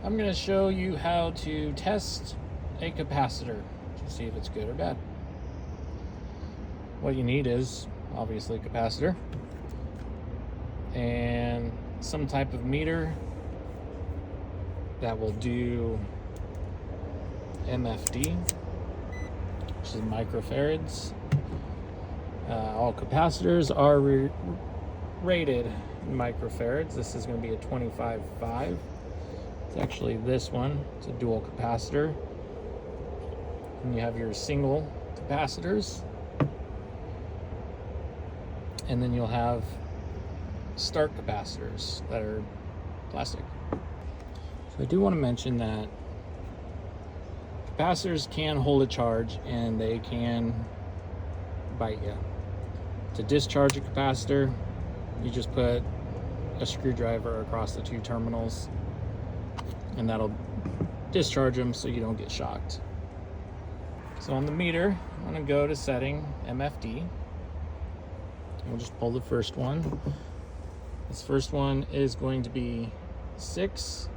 I'm going to show you how to test a capacitor to see if it's good or bad. What you need is obviously a capacitor and some type of meter that will do MFD, which is microfarads. All capacitors are rated in microfarads. This is going to be a 25.5. It's actually this one. It's a dual capacitor. And you have your single capacitors. And then you'll have start capacitors that are plastic. So I do want to mention that capacitors can hold a charge and they can bite you. To discharge a capacitor, you just put a screwdriver across the two terminals and that'll discharge them so you don't get shocked. So on the meter, I'm going to go to setting MFD. We'll just pull the first one. This first one is going to be 6,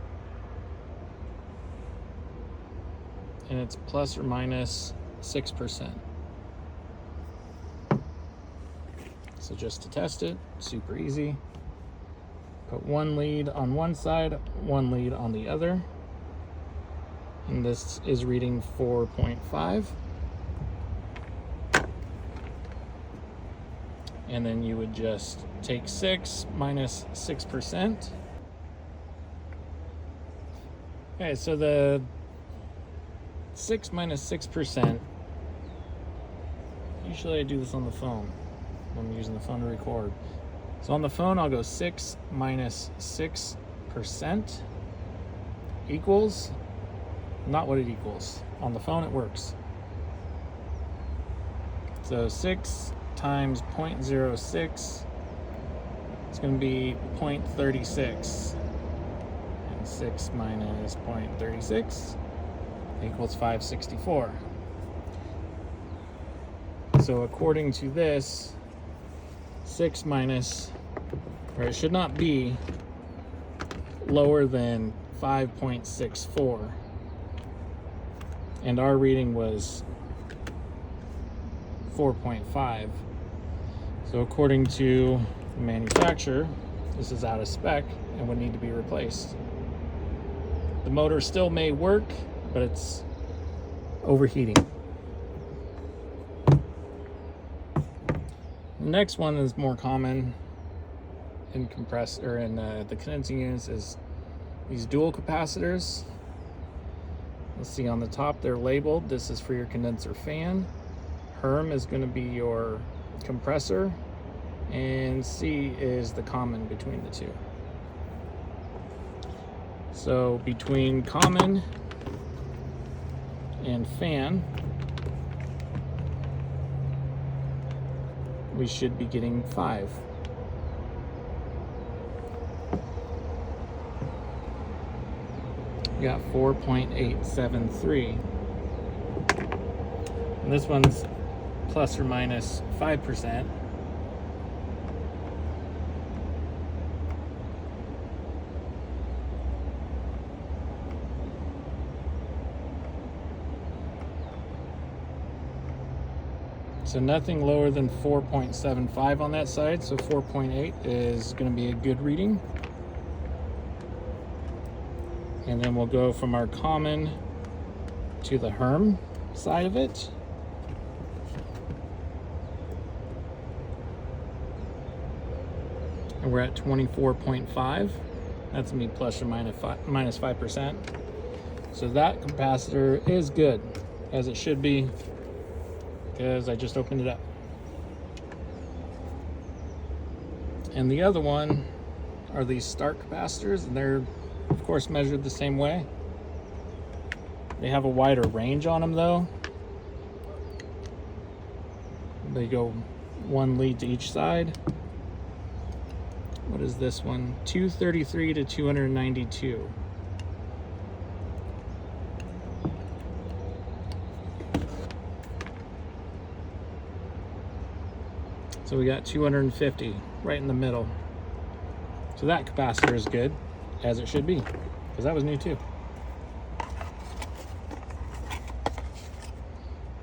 and it's plus or minus 6%. So just to test it, super easy. Put one lead on one side, one lead on the other. And this is reading 4.5. And then you would just take 6 minus 6%. Okay, so the 6 minus 6%, usually I do this on the phone. I'm using the phone to record. So on the phone, I'll go 6 minus 6% equals not what it equals. On the phone, it works. So 6 times 0.06, it's going to be 0.36. And 6 minus 0.36 equals 564. So according to this, 6 minus, or it should not be lower than 5.64. And our reading was 4.5. So according to the manufacturer, this is out of spec and would need to be replaced. The motor still may work, but it's overheating. The next one is more common in compressor and the condensing units is these dual capacitors. Let's see, on the top they're labeled. This is for your condenser fan. Herm is going to be your compressor, and C is the common between the two. So between common and fan, we should be getting 5. We got 4.873. And this one's plus or minus 5%. So nothing lower than 4.75 on that side, so 4.8 is going to be a good reading. And then we'll go from our common to the Herm side of it. And we're at 24.5. That's going to be plus or minus 5%. So that capacitor is good, as it should be, because I just opened it up. And the other one are these start capacitors, and they're of course measured the same way. They have a wider range on them though. They go one lead to each side. What is this one? 233 to 292. So we got 250 right in the middle. So that capacitor is good, as it should be, because that was new too.